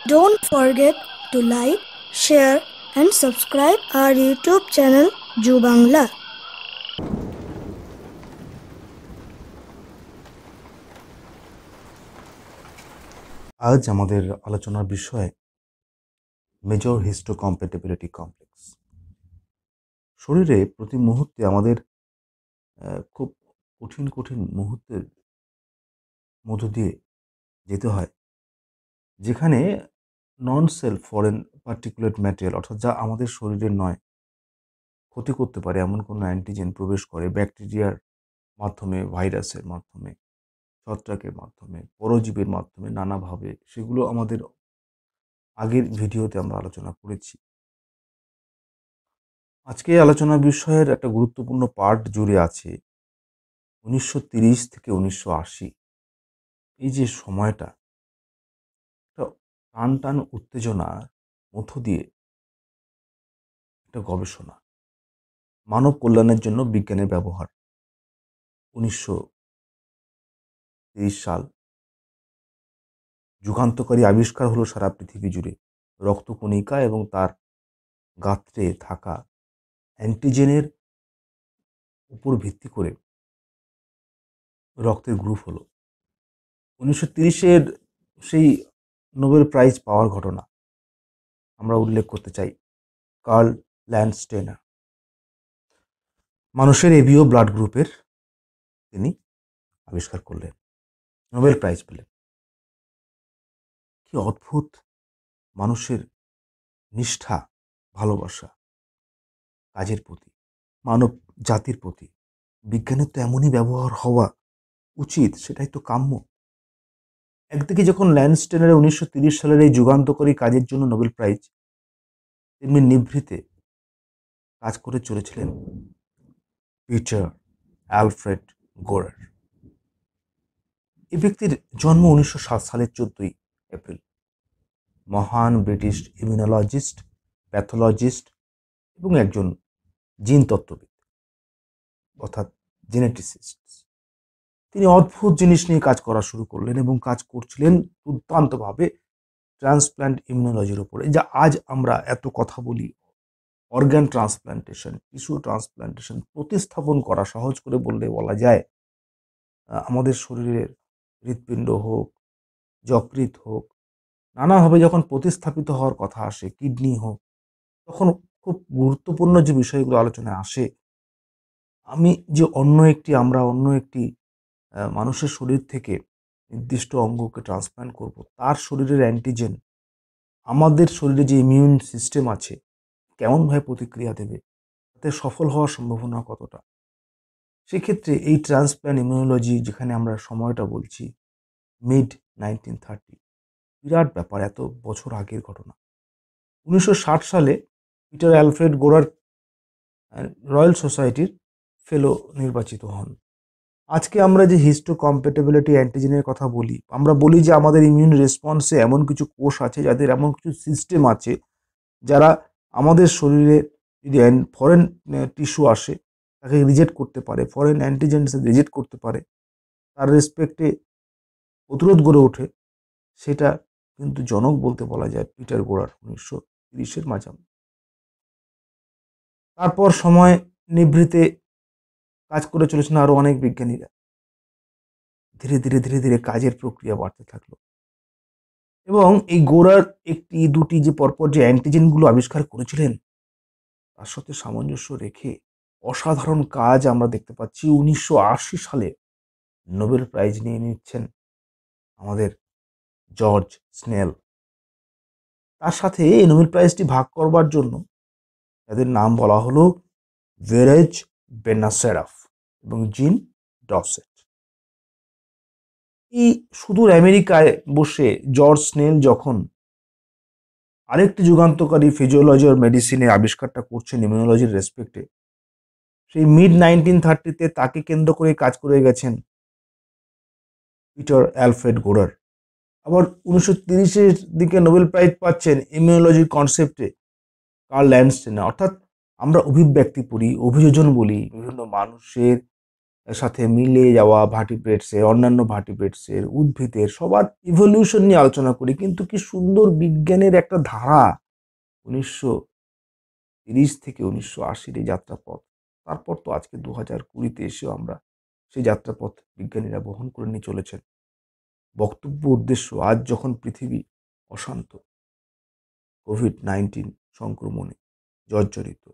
Don't forget to like, share and subscribe our YouTube channel Ju Bangla. আজ আমাদের আলোচনার বিষয় মেজর হিস্টোকম্প্যাটিবিলিটি কমপ্লেক্স। শরীরে প্রতি মুহূর্তে আমাদের খুব কঠিন কঠিন মুহূর্তের মধ্য দিয়ে যেতে হয়, যেখানে নন সেলফ ফরেন পার্টিকুলেট ম্যাটেরিয়াল, অর্থাৎ যা আমাদের শরীরের নয়, ক্ষতি করতে পারে এমন কোনো অ্যান্টিজেন প্রবেশ করে ব্যাকটেরিয়ার মাধ্যমে, ভাইরাসের মাধ্যমে, ছত্রাকের মাধ্যমে, পরজীবীর মাধ্যমে, নানাভাবে। সেগুলো আমাদের আগের ভিডিওতে আমরা আলোচনা করেছি। আজকে আলোচনার বিষয়ের একটা গুরুত্বপূর্ণ পার্ট জুড়ে আছে 1930 থেকে 1980। এই যে সময়টা, একটা টান টান উত্তেজনার মধ্য দিয়ে একটা গবেষণা, মানব কল্যাণের জন্য বিজ্ঞানের ব্যবহার। 1930 সাল, যুগান্তকারী আবিষ্কার হলো সারা পৃথিবী জুড়ে। রক্তকণিকা এবং তার গাত্রে থাকা অ্যান্টিজেনের উপর ভিত্তি করে রক্তের গ্রুপ হলো। 1930-এর সেই নোবেল প্রাইজ পাওয়ার ঘটনা আমরা উল্লেখ করতে চাই। কার্ল ল্যান্ডস্টেনার, মানুষের এবিও ব্লাড গ্রুপের তিনি আবিষ্কার করলেন, নোবেল প্রাইজ পেলেন। কি অদ্ভুত মানুষের নিষ্ঠা, ভালোবাসা কাজের প্রতি, মানব জাতির প্রতি। বিজ্ঞানের তো এমনই ব্যবহার হওয়া উচিত, সেটাই তো কাম্য। একদিকে যখন ল্যান্ডস্টেনারের 1930 সালের এই যুগান্তকারী কাজের জন্য নোবেল প্রাইজ, তেমনি নিভৃতে কাজ করে চলেছিলেন পিটার অ্যালফ্রেড গোরার। এই ব্যক্তির জন্ম 1907 সালের 14 এপ্রিল। মহান ব্রিটিশ ইমিউনোলজিস্ট, প্যাথোলজিস্ট এবং একজন জিন তত্ত্ববিদ, অর্থাৎ জেনেটিসিস্ট। তিনি অদ্ভুত জিনিস নিয়ে কাজ করা শুরু করলেন এবং কাজ করছিলেন দুর্দান্তভাবে ট্রান্সপ্ল্যান্ট ইমিউনোলজির উপরে, যা আজ আমরা এত কথা বলি। অর্গান ট্রান্সপ্ল্যান্টেশন, টিস্যু ট্রান্সপ্ল্যান্টেশন, প্রতিস্থাপন করা, সহজ করে বললে বলা যায় আমাদের শরীরের হৃৎপিণ্ড হোক, যকৃৎ হোক, নানাভাবে যখন প্রতিস্থাপিত হওয়ার কথা আসে, কিডনি হোক, তখন খুব গুরুত্বপূর্ণ যে বিষয়গুলো আলোচনায় আসে, আমরা অন্য একটি মানুষের শরীর থেকে নির্দিষ্ট অঙ্গকে ট্রান্সপ্ল্যান্ট করব, তার শরীরের অ্যান্টিজেন আমাদের শরীরে যে ইমিউন সিস্টেম আছে কেমনভাবে প্রতিক্রিয়া দেবে, তাতে সফল হওয়ার সম্ভাবনা কতটা। সেক্ষেত্রে এই ট্রান্সপ্ল্যান্ট ইমিউনোলজি, যেখানে আমরা সময়টা বলছি মিড 1930, বিরাট ব্যাপার, এত বছর আগের ঘটনা। 1960 সালে পিটার অ্যালফ্রেড গোরার রয়্যাল সোসাইটির ফেলো নির্বাচিত হন। আজকে আমরা যে হিস্টোকম্প্যাটিবিলিটি অ্যান্টিজেনের কথা বলি, আমরা বলি যে আমাদের ইমিউন রেসপন্সে এমন কিছু কোষ আছে, যাদের এমন কিছু সিস্টেম আছে, যারা আমাদের শরীরে যদি ফরেন টিস্যু আসে তাকে রিজেক্ট করতে পারে, ফরেন অ্যান্টিজেন্স রিজেক্ট করতে পারে, তার রেসপেক্টে প্রতিরোধ গড়ে ওঠে। সেটা কিন্তু জনক বলতে বলা যায় পিটার গোরার 1930-এর মাঝামাঝি। তারপর সময় নিভৃতে কাজ করে চলেছেন আরো অনেক বিজ্ঞানীরা। ধীরে ধীরে ধীরে ধীরে কাজের প্রক্রিয়া বাড়তে থাকলো এবং এই গোরার একটি দুটি যে পরপর যে অ্যান্টিজেনগুলো আবিষ্কার করেছিলেন, তার সাথে সামঞ্জস্য রেখে অসাধারণ কাজ আমরা দেখতে পাচ্ছি। 1980 সালে নোবেল প্রাইজ নিয়ে নিচ্ছেন আমাদের জর্জ স্নেল। তার সাথে এই নোবেল প্রাইজটি ভাগ করবার জন্য তাদের নাম বলা হলো ভেরেজ বেনাসেরাফ এবং জিন ডসেট। এই সুদূর আমেরিকায় বসে জর্জ স্নেল যখন আরেকটি যুগান্তকারী ফিজিওলজি আর মেডিসিনের আবিষ্কারটা করছেন ইমিউনোলজির রেসপেক্টে, সেই মিড 1930-তে তাকে কেন্দ্র করে কাজ করে গেছেন পিটার অ্যালফ্রেড গোরার। আবার 1930-এর দিকে নোবেল প্রাইজ পাচ্ছেন ইমিউনোলজির কনসেপ্টে কার্ল ল্যান্ডস্টেনার। অর্থাৎ আমরা অভিব্যক্তি পড়ি, অভিযোজন বলি বিভিন্ন মানুষের সাথে মিলে যাওয়া ভার্টিব্রেটসের, অন্যান্য ভার্টিব্রেটসের, উদ্ভিদের সবার ইভলিউশন নিয়ে আলোচনা করি। কিন্তু কি সুন্দর বিজ্ঞানের একটা ধারা 1930 থেকে 1980 এই যাত্রাপথ। তারপর তো আজকে 2020-তে এসেও আমরা সেই যাত্রাপথ বিজ্ঞানীরা বহন করে নিয়ে চলেছেন। বক্তব্য উদ্দেশ্য, আজ যখন পৃথিবী অশান্ত, কোভিড-19 সংক্রমণে জর্জরিত,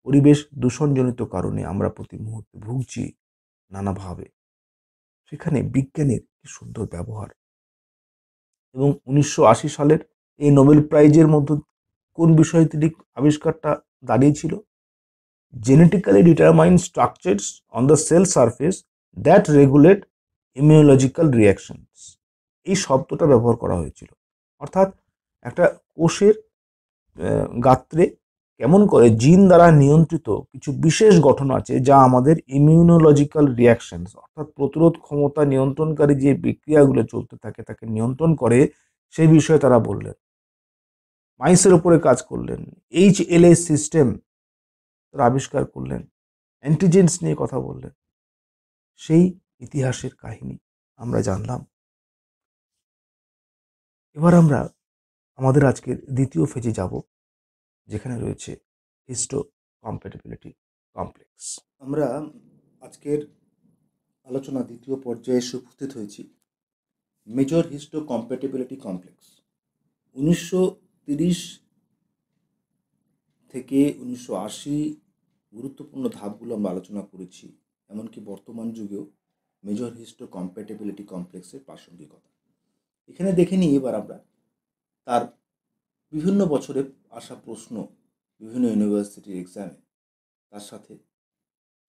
পরিবেশ দূষণজনিত কারণে আমরা প্রতি মুহূর্তে ভুগছি নানাভাবে, সেখানে বিজ্ঞানের কি সুন্দর ব্যবহার। এবং 1980 সালের এই নোবেল প্রাইজের মধ্যে কোন বিষয়টি আবিষ্কারটা দাঁড়িয়েছিল? Genetically determined structures on the cell surface that regulate immunological reactions, এই শব্দটা ব্যবহার করা হয়েছিল। অর্থাৎ একটা কোষের গাত্রে কেমন করে জিন দ্বারা নিয়ন্ত্রিত কিছু বিশেষ গঠন আছে যা আমাদের ইমিউনোলজিক্যাল রিয়াকশনস অর্থাৎ প্রতিরোধ ক্ষমতা নিয়ন্ত্রণকারী যে বিক্রিয়াগুলো চলতে থাকে তাকে নিয়ন্ত্রণ করে, সেই বিষয়ে তারা বললেন। মাইসের উপরে কাজ করলেন, HLA সিস্টেম তারা আবিষ্কার করলেন, অ্যান্টিজেন্স নিয়ে কথা বললেন। সেই ইতিহাসের কাহিনী আমরা জানলাম। এবার আমরা আমাদের আজকের দ্বিতীয় ফেজে যাব, যেখানে রয়েছে হিস্টো কম্প্যাটিবিলিটি কমপ্লেক্স। আমরা আজকের আলোচনা দ্বিতীয় পর্যায়ে এসে উপস্থিত হয়েছি মেজর হিস্টো কম্প্যাটিবিলিটি কমপ্লেক্স। 1930 থেকে 1980 গুরুত্বপূর্ণ ধাপগুলো আমরা আলোচনা করেছি, এমনকি বর্তমান যুগেও মেজর হিস্টো কম্প্যাটিবিলিটি কমপ্লেক্সের প্রাসঙ্গিকতা। এখানে দেখে নিই এবার আমরা তার বিভিন্ন বছরে আসা প্রশ্ন, বিভিন্ন ইউনিভার্সিটির এক্সামে তার সাথে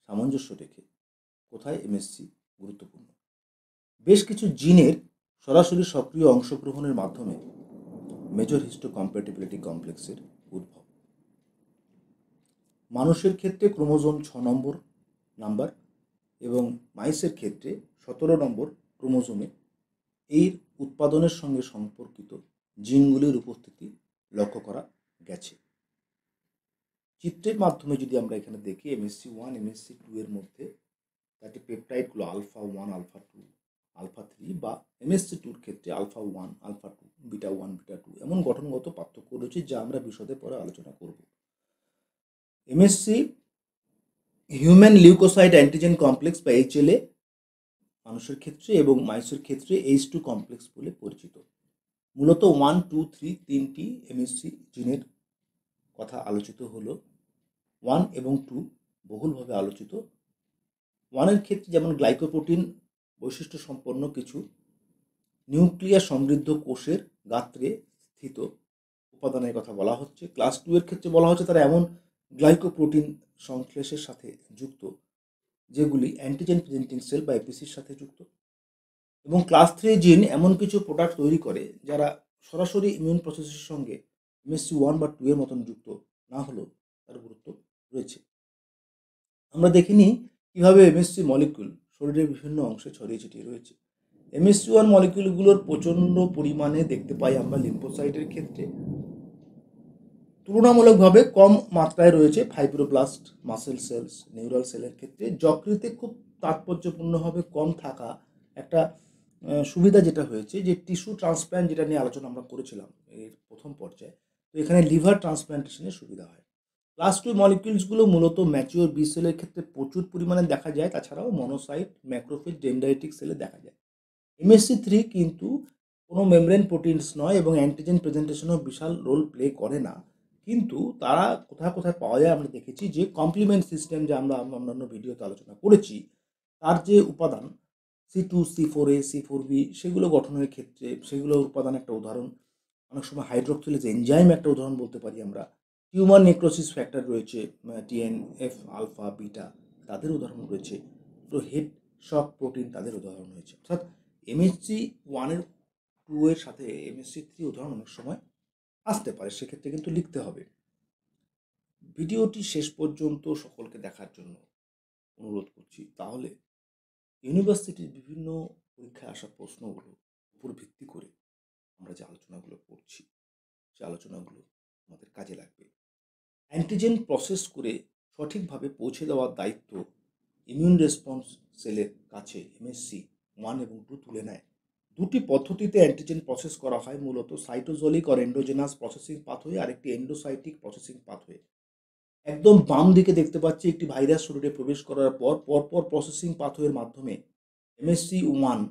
সামঞ্জস্য রেখে কোথায় এমএসসি গুরুত্বপূর্ণ। বেশ কিছু জিনের সরাসরি সক্রিয় অংশগ্রহণের মাধ্যমে মেজর হিস্টো কম্প্যাটিবিলিটি কমপ্লেক্সের উদ্ভব। মানুষের ক্ষেত্রে ক্রোমোজোম 6 নাম্বার এবং মাইসের ক্ষেত্রে 17 নম্বর ক্রোমোজোমে এর উৎপাদনের সঙ্গে সম্পর্কিত জিনগুলির উপস্থিতি লক্ষ্য করা গেছে। চিত্রের মাধ্যমে যদি আমরা এখানে দেখি MSC 1 MSC 2 এর মধ্যে তাতে পেপটাইডগুলো আলফা 1 আলফা 2 আলফা 3 বা MSC 2 ক্ষেত্রে আলফা 1 আলফা 2 বিটা 1 বিটা 2 এমন গঠনগত পার্থক্য রয়েছে যা আমরা বিশদে পরে আলোচনা করব। MSC human leukocyte antigen complex বা HLA মানুষের ক্ষেত্রে এবং মাইসের ক্ষেত্রে H2 কমপ্লেক্স বলে পরিচিত। মূলত 1, 2, 3 তিনটি MSC জিনের কথা আলোচিত হলো। 1 এবং 2 বহুলভাবে আলোচিত। 1 এর ক্ষেত্রে যেমন গ্লাইকোপ্রোটিন বৈশিষ্ট্য সম্পন্ন কিছু নিউক্লিয়াস সমৃদ্ধ কোষের গাত্রে স্থিত উপাদানের কথা বলা হচ্ছে। ক্লাস 2 এর ক্ষেত্রে বলা হচ্ছে তারা এমন গ্লাইকোপ্রোটিন সংশ্লেষের সাথে যুক্ত যেগুলি অ্যান্টিজেন প্রেজেন্টিং সেল বা এপিসির সাথে যুক্ত। এবং ক্লাস 3 জিন এমন কিছু প্রোডাক্ট তৈরি করে যারা সরাসরি ইমিউন প্রসেসের সঙ্গে MSC 1 বা 2 এর মতন যুক্ত না হলেও তার গুরুত্ব রয়েছে। আমরা দেখে নিই কীভাবে MSC মলিকিউল শরীরের বিভিন্ন অংশে ছড়িয়ে ছিটিয়ে রয়েছে। MSC 1 মলিকিউলগুলোর প্রচণ্ড পরিমাণে দেখতে পাই আমরা লিম্ফোসাইটের ক্ষেত্রে। তুলনামূলকভাবে কম মাত্রায় রয়েছে ফাইব্রোব্লাস্ট, মাসেল সেলস, নিউরাল সেলের ক্ষেত্রে। যকৃতে খুব তাৎপর্যপূর্ণভাবে কম থাকা একটা সুবিধা যেটা হয়েছে যে টিস্যু ট্রান্সপ্ল্যান্ট যেটা নিয়ে আলোচনা আমরা করেছিলাম এর প্রথম পর্যায়ে, তো এখানে লিভার ট্রান্সপ্ল্যান্টেশনের সুবিধা হয়। ক্লাস 2 মলিকিউলসগুলো মূলত ম্যাচিওর বি সেলের ক্ষেত্রে প্রচুর পরিমাণে দেখা যায়, তাছাড়াও মনোসাইট, ম্যাক্রোফেজ, ডেন্ড্রাইটিক সেলে দেখা যায়। MSC 3 কিন্তু কোনো মেমব্রেন প্রোটিনস নয় এবং অ্যান্টিজেন প্রেজেন্টেশনও বিশাল রোল প্লে করে না, কিন্তু তারা কোথায় কোথায় পাওয়া যায় আমরা দেখেছি যে কমপ্লিমেন্ট সিস্টেম যে আমরা অন্যান্য ভিডিওতে আলোচনা করেছি তার যে উপাদান C2, C4A, C4B সেগুলো গঠনের ক্ষেত্রে সেগুলোর উপাদান একটা উদাহরণ। অনেক সময় হাইড্রোক্সিলেজ এনজাইম একটা উদাহরণ বলতে পারি আমরা। টিউমার নেক্রোসিস ফ্যাক্টর রয়েছে, TNF আলফা বিটা তাদের উদাহরণ রয়েছে। তো হেড শক প্রোটিন তাদের উদাহরণ রয়েছে। অর্থাৎ MSC 1 এর 2 এর সাথে MSC 3 উদাহরণ অনেক সময় আসতে পারে, সেক্ষেত্রে কিন্তু লিখতে হবে। ভিডিওটি শেষ পর্যন্ত সকলকে দেখার জন্য অনুরোধ করছি। তাহলে ইউনিভার্সিটির বিভিন্ন পরীক্ষায় আসা প্রশ্নগুলো উপর ভিত্তি করে আমরা যে আলোচনাগুলো করছি সে আলোচনাগুলো আমাদের কাজে লাগবে। অ্যান্টিজেন প্রসেস করে সঠিকভাবে পৌঁছে দেওয়ার দায়িত্ব ইমিউন রেসপন্স সেলের কাছে MSC 1 এবং 2 তুলে নেয়। দুটি পদ্ধতিতে অ্যান্টিজেন প্রসেস করা হয়, মূলত সাইটোজলিক অর এন্ডোজেনাস প্রসেসিং পাথওয়ে আর একটি এন্ডোসাইটিক প্রসেসিং পাথওয়ে। একদম বাম দিকে দেখতে পাচ্ছি একটি ভাইরাস শরীরে প্রবেশ করার পর পরপর প্রসেসিং পাথওয়ের মাধ্যমে MSC 1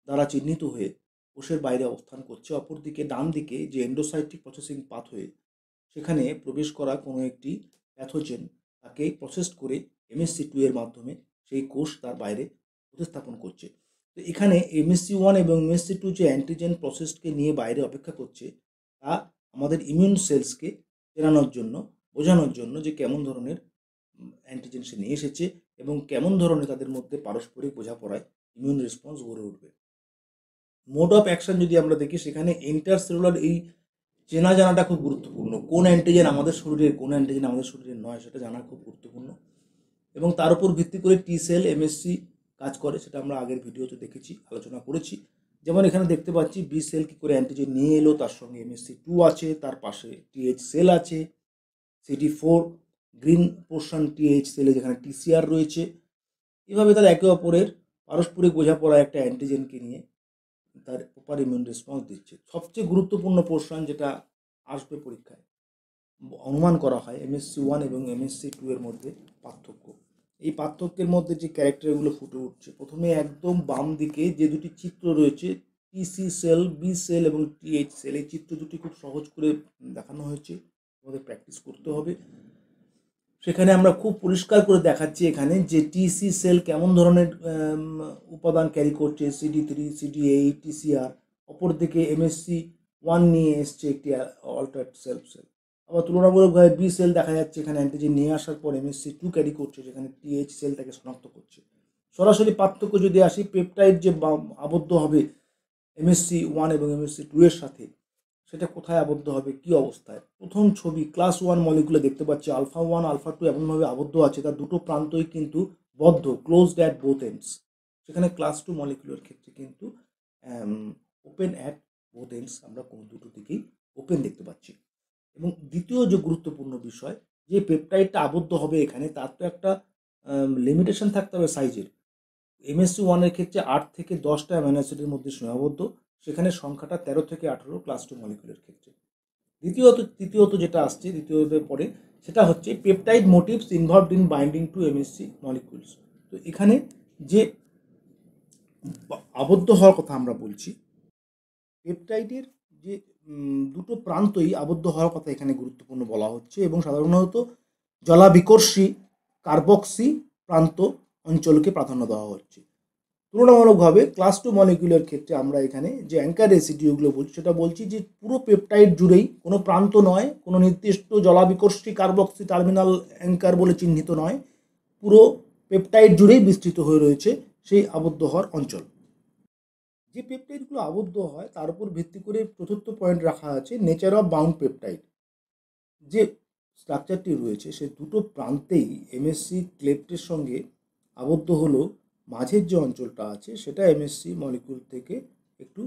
দ্বারা চিহ্নিত হয়ে কোষের বাইরে অবস্থান করছে। অপরদিকে ডান দিকে যে এন্ডোসাইটিক প্রসেসিং পাথওয়ে, সেখানে প্রবেশ করা কোনো একটি প্যাথোজেন তাকে প্রসেস করে MSC 2 এর মাধ্যমে সেই কোষ তার বাইরে প্রতিস্থাপন করছে। তো এখানে MSC 1 এবং MSC 2 যে অ্যান্টিজেন প্রসেসকে নিয়ে বাইরে অপেক্ষা করছে, তা আমাদের ইমিউন সেলসকে চেনানোর জন্য, বোঝানোর জন্য যে কেমন ধরনের অ্যান্টিজেন সে নিয়ে এসেছে এবং কেমন ধরনের তাদের মধ্যে পারস্পরিক বোঝাপড়ায় ইমিউন রেসপন্স গড়ে উঠবে। মোড অফ অ্যাকশন যদি আমরা দেখি, সেখানে ইন্টারসেলুলার এই চেনা জানাটা খুব গুরুত্বপূর্ণ। কোন অ্যান্টিজেন আমাদের শরীরের, কোন অ্যান্টিজেন আমাদের শরীরের নয়, সেটা জানা খুব গুরুত্বপূর্ণ। এবং তার উপর ভিত্তি করে টি সেল MSC কাজ করে, সেটা আমরা আগের ভিডিওতে দেখেছি, আলোচনা করেছি। যেমন এখানে দেখতে পাচ্ছি বি সেল কী করে অ্যান্টিজেন নিয়ে এলো, তার সঙ্গে MSC 2 আছে, তার পাশে TH সেল আছে, CD4 গ্রিন পোর্শন TH সেলে যেখানে TCR রয়েছে। এভাবে তারা একে অপরের পারস্পরিক বোঝাপড়া একটা অ্যান্টিজেনকে নিয়ে তার প্রপার ইমিউন রেসপন্স দিচ্ছে। সবচেয়ে গুরুত্বপূর্ণ পোর্শন যেটা আসবে পরীক্ষায়, অনুমান করা হয় MSC 1 এবং MSC 2 এর মধ্যে পার্থক্য। এই পার্থক্যের মধ্যে যে ক্যারেক্টারগুলো ফুটে উঠছে, প্রথমে একদম বাম দিকে যে দুটি চিত্র রয়েছে, TC সেল, বি সেল এবং TH সেল, এই চিত্র দুটি খুব সহজ করে দেখানো হয়েছে, আমাদের প্র্যাকটিস করতে হবে। সেখানে আমরা খুব পরিষ্কার করে দেখাচ্ছি এখানে যে TC সেল কেমন ধরনের উপাদান ক্যারি করছে, CD3, CD8, TCR। অপরদিকে MSC 1 নিয়ে এসছে একটি অল্টারড সেলফ সেল। আবার তুলনামূলকভাবে বি সেল দেখা যাচ্ছে এখানে অ্যান্টিজেন নিয়ে আসার পর MSC 2 ক্যারি করছে, যেখানে TH সেল তাকে শনাক্ত করছে। সরাসরি পার্থক্য যদি আসি, পেপটাইড যে আবদ্ধ হবে MSC 1 এবং MSC 2 এর সাথে, সেটা কোথায় আবদ্ধ হবে, কি অবস্থায়? প্রথম ছবি ক্লাস 1 মলিকুলে দেখতে পাচ্ছি আলফা 1 আলফা 2 এমনভাবে আবদ্ধ আছে, তার দুটো প্রান্তই কিন্তু বদ্ধ, ক্লোজড অ্যাট বোথ এন্ডস। সেখানে ক্লাস 2 মলিকুলের ক্ষেত্রে কিন্তু ওপেন অ্যাট বোথ এন্ডস, আমরা কোনো দুটো দিকেই ওপেন দেখতে পাচ্ছি। এবং দ্বিতীয় যে গুরুত্বপূর্ণ বিষয়, যে পেপটাইডটা আবদ্ধ হবে এখানে, তার তো একটা লিমিটেশন থাকতে হবে সাইজের। MSC 1 এর ক্ষেত্রে 8 থেকে 10টা অ্যামাইনো অ্যাসিডের মধ্যে সীমাবদ্ধ, সেখানে সংখ্যাটা 13 থেকে 18 ক্লাস 2 মলিকুলের ক্ষেত্রে। তৃতীয়ত যেটা আসছে দ্বিতীয়তের পরে, সেটা হচ্ছে peptide motifs involved in binding to MSC molecules. তো এখানে যে আবদ্ধ হওয়ার কথা আমরা বলছি, পেপটাইডের যে দুটো প্রান্তই আবদ্ধ হওয়ার কথা এখানে গুরুত্বপূর্ণ বলা হচ্ছে, এবং সাধারণত জলাবিকর্ষী কার্বক্সি প্রান্ত অঞ্চলকে প্রাধান্য দেওয়া হচ্ছে। তুলনামূলকভাবে ক্লাস 2 মলিকুলের ক্ষেত্রে আমরা এখানে যে অ্যাঙ্কার রেসিডিউগুলো বলছি, সেটা বলছি যে পুরো পেপটাইড জুড়েই, কোনো প্রান্ত নয়, কোনো নির্দিষ্ট জলাবিকর্ষী কার্বক্সি টার্মিনাল অ্যাঙ্কার বলে চিহ্নিত নয়, পুরো পেপটাইড জুড়েই বিস্তৃত হয়ে রয়েছে সেই আবদ্ধ হওয়ার অঞ্চল। যে পেপটাইডগুলো আবদ্ধ হয় তার উপর ভিত্তি করে চতুর্থ পয়েন্ট রাখা আছে নেচার অফ বাউন্ড পেপটাইড। যে স্ট্রাকচারটি রয়েছে, সে দুটো প্রান্তেই MSC ক্লেফটের সঙ্গে আবদ্ধ হলো, মাঝের যে অঞ্চলটা আছে সেটা MSC মলিকুল থেকে একটু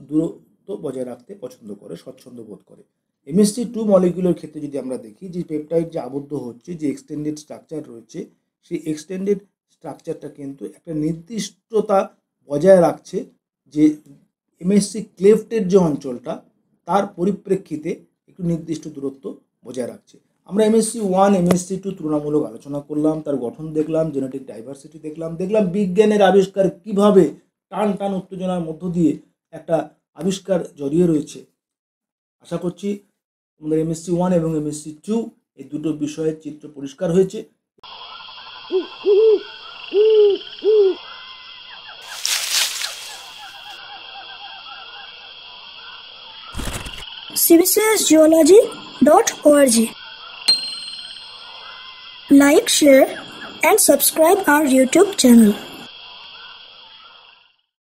দূরত্ব বজায় রাখতে পছন্দ করে, স্বচ্ছন্দ বোধ করে। MSC 2 মলিকুলের ক্ষেত্রে যদি আমরা দেখি, যে পেপটাইড যে আবদ্ধ হচ্ছে, যে এক্সটেন্ডেড স্ট্রাকচার রয়েছে, সেই এক্সটেন্ডেড স্ট্রাকচারটা কিন্তু একটা নির্দিষ্টতা বজায় রাখছে, যে MSC ক্লেফটের যে অঞ্চলটা, তার পরিপ্রেক্ষিতে একটু নির্দিষ্ট দূরত্ব বজায় রাখছে। আমরা MSC 1 MSC 2 তুলনামূলক আলোচনা করলাম, তার গঠন দেখলাম, জেনেটিক ডাইভার্সিটি দেখলাম, বিজ্ঞানের আবিষ্কার কিভাবে টান উত্তেজনার মধ্য দিয়ে একটা আবিষ্কার জড়িয়ে রয়েছে। আশা করছি আমাদের MSC 1 এবং MSC 2 এই দুটো বিষয়ের চিত্র পরিষ্কার হয়েছে। cbcsgeology.org. Like, share and subscribe our YouTube channel.